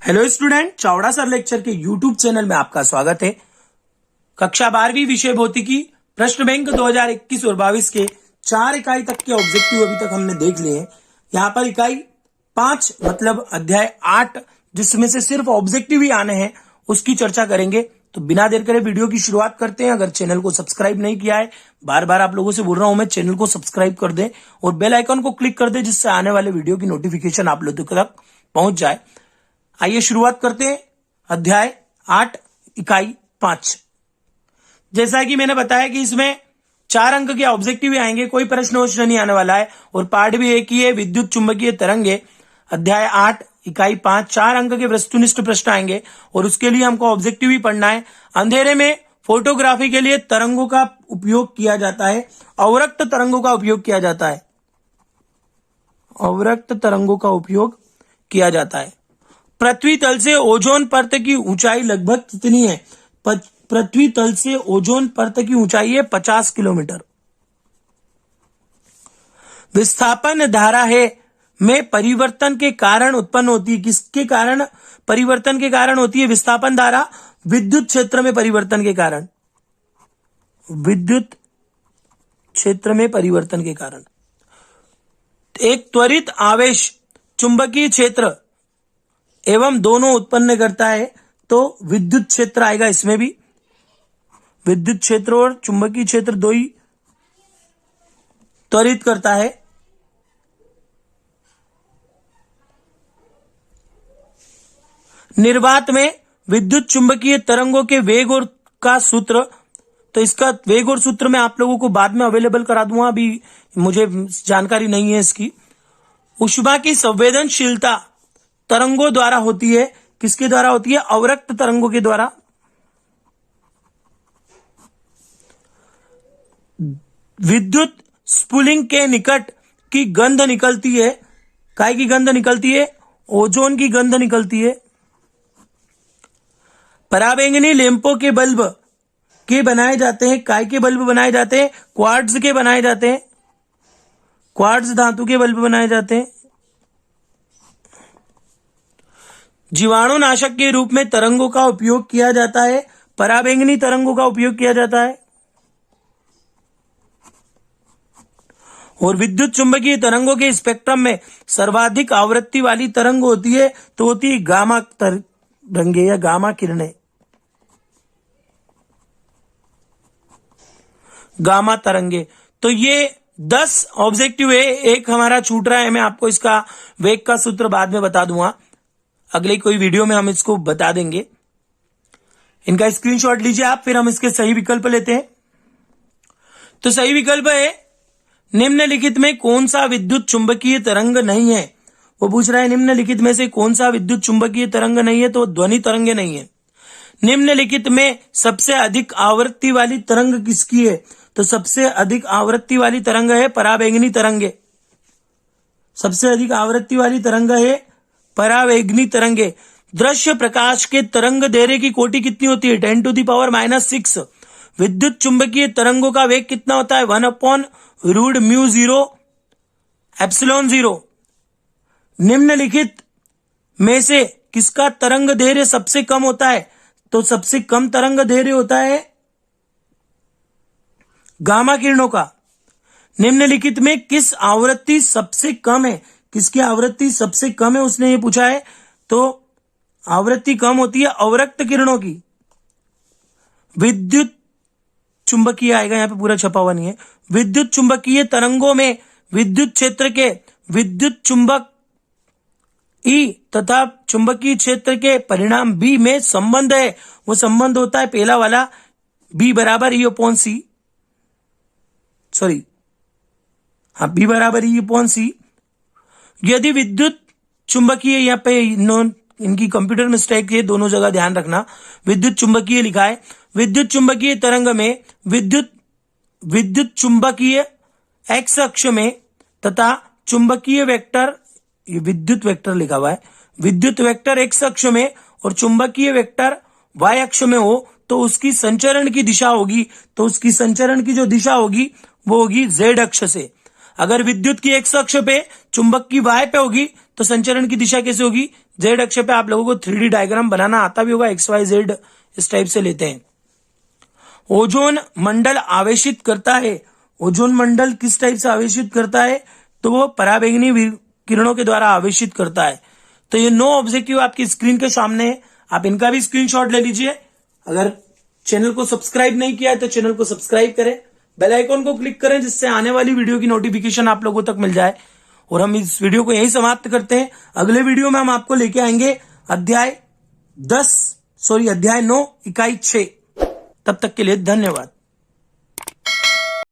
Hello student, Chavda sir lecture के YouTube channel में आपका स्वागत है। कक्षा 12वीं विषय भौतिकी प्रश्न बैंक 2021 और 22 के 4 इकाई तक के ऑब्जेक्टिव अभी तक हमने देख लिए हैं। यहाँ पर इकाई 5 मतलब अध्याय 8 जिसमें से सिर्फ ऑब्जेक्टिव ही आने हैं उसकी चर्चा करेंगे। तो बिना देर करे वीडियो की शुरुआत करते हैं। अगर चैनल को सब्सक्राइब नहीं किया है, बार बार आप लोगों से बोल रहा हूं मैं, चैनल को सब्सक्राइब कर दें और बेल आइकन को क्लिक कर दें जिससे आने वाले वीडियो की नोटिफिकेशन आप लोगों तक पहुंच जाए। आइए शुरुआत करते हैं। अध्याय 8 इकाई 5। जैसा कि मैंने बताया कि इसमें 4 अंक के ऑब्जेक्टिव ही आएंगे, कोई प्रश्न वश्न नहीं आने वाला है और पार्ट भी एक ही है, विद्युत चुंबकीय तरंगे। अध्याय 8 इकाई 5 4 अंक के वस्तुनिष्ठ प्रश्न आएंगे और उसके लिए हमको ऑब्जेक्टिव ही पढ़ना है। अंधेरे में फोटोग्राफी के लिए तरंगों का उपयोग किया जाता है, अवरक्त तरंगों का उपयोग किया जाता है, अवरक्त तरंगों का उपयोग किया जाता है। पृथ्वी तल से ओजोन परत की ऊंचाई लगभग कितनी है? पृथ्वी तल से ओजोन परत की ऊंचाई है 50 किलोमीटर। विस्थापन धारा है में परिवर्तन के कारण उत्पन्न होती है। किसके कारण परिवर्तन के कारण होती है विस्थापन धारा? विद्युत क्षेत्र में परिवर्तन के कारण, विद्युत क्षेत्र में परिवर्तन के कारण। एक त्वरित आवेश चुंबकीय क्षेत्र एवं दोनों उत्पन्न करता है तो विद्युत क्षेत्र आएगा। इसमें भी विद्युत क्षेत्र और चुंबकीय क्षेत्र दो ही त्वरित करता है। निर्वात में विद्युत चुंबकीय तरंगों के वेग और का सूत्र, तो इसका वेग और सूत्र मैं आप लोगों को बाद में अवेलेबल करा दूंगा, अभी मुझे जानकारी नहीं है इसकी। ऊष्मा की संवेदनशीलता तरंगों द्वारा होती है। किसके द्वारा होती है? अवरक्त तरंगों के द्वारा। विद्युत स्फुलिंग के निकट की गंध निकलती है। काय की गंध निकलती है? ओजोन की गंध निकलती है। पराबैंगनी लैंपों के बल्ब के बनाए जाते हैं। काय के बल्ब बनाए जाते हैं? क्वार्ट्ज के बनाए जाते हैं, क्वार्ट्ज धातु के बल्ब बनाए जाते हैं। जीवाणुनाशक के रूप में तरंगों का उपयोग किया जाता है। पराबैंगनी तरंगों का उपयोग किया जाता है। और विद्युत चुंबकीय तरंगों के स्पेक्ट्रम में सर्वाधिक आवृत्ति वाली तरंग होती है तो होती है गामा तरंगे या गामा किरणें, गामा तरंगे। तो ये 10 ऑब्जेक्टिव है, एक हमारा छूट रहा है। मैं आपको इसका वेग का सूत्र बाद में बता दूंगा, अगली कोई वीडियो में हम इसको बता देंगे। इनका स्क्रीनशॉट लीजिए आप, फिर हम इसके सही विकल्प लेते हैं। तो सही विकल्प है निम्नलिखित में कौन सा विद्युत चुंबकीय तरंग नहीं है? वो पूछ रहा है निम्नलिखित में से कौन सा विद्युत चुंबकीय तरंग नहीं है, तो ध्वनि तरंगे नहीं है। निम्नलिखित में सबसे अधिक आवृत्ति वाली तरंग किसकी है? तो सबसे अधिक आवृत्ति वाली तरंग है पराबैंगनी तरंगे। सबसे अधिक आवृत्ति वाली तरंग है परावैंगनी तरंगे। दृश्य प्रकाश के तरंग दैर्घ्य की कोटि कितनी होती है? 10⁻⁻⁶। विद्युत चुंबकीय तरंगों का वेग कितना होता है? 1/√μ0ε0। निम्नलिखित में से किसका तरंग दैर्घ्य सबसे कम होता है? तो सबसे कम तरंग दैर्घ्य होता है गामा किरणों का। निम्नलिखित में किस आवृत्ति सबसे कम है? किसकी आवृत्ति सबसे कम है उसने ये पूछा है। तो आवृत्ति कम होती है अवरक्त किरणों की। विद्युत चुंबकीय आएगा, यहां पे पूरा छपा हुआ नहीं है। विद्युत चुंबकीय तरंगों में विद्युत क्षेत्र के विद्युत चुंबक ई तथा चुंबकीय क्षेत्र के परिणाम बी में संबंध है। वो संबंध होता है पहला वाला, बी बराबर E/C, सॉरी हाँ, बी बराबर E/C। यदि विद्युत चुंबकीय, यहाँ पे इनकी कंप्यूटर मिस्टेक है, दोनों जगह ध्यान रखना, विद्युत चुंबकीय लिखा है। विद्युत चुंबकीय तरंग में विद्युत चुंबकीय एक्स अक्ष में तथा चुंबकीय वेक्टर, ये विद्युत वेक्टर लिखा हुआ है, विद्युत वेक्टर एक्स अक्ष में और चुंबकीय वेक्टर वाई अक्ष में हो तो उसकी संचरण की दिशा होगी, तो उसकी संचरण की जो दिशा होगी वो होगी जेड अक्ष से। अगर विद्युत की एक्स अक्ष पे चुंबक की वाय पे होगी तो संचरण की दिशा कैसे होगी, जेड अक्ष पे आप लोगों को 3D डायग्राम बनाना आता भी होगा, XYZ इस टाइप से लेते हैं। ओजोन मंडल आवेशित करता है, ओजोन मंडल किस टाइप से आवेशित करता है, तो वो पराबैंगनी किरणों के द्वारा आवेशित करता है। तो ये 9 ऑब्जेक्टिव आपकी स्क्रीन के सामने है, आप इनका भी स्क्रीनशॉट ले लीजिए। अगर चैनल को सब्सक्राइब नहीं किया है तो चैनल को सब्सक्राइब करें, बेल आइकॉन को क्लिक करें जिससे आने वाली वीडियो की नोटिफिकेशन आप लोगों तक मिल जाए। और हम इस वीडियो को यही समाप्त करते हैं। अगले वीडियो में हम आपको लेके आएंगे अध्याय 9 इकाई 6। तब तक के लिए धन्यवाद।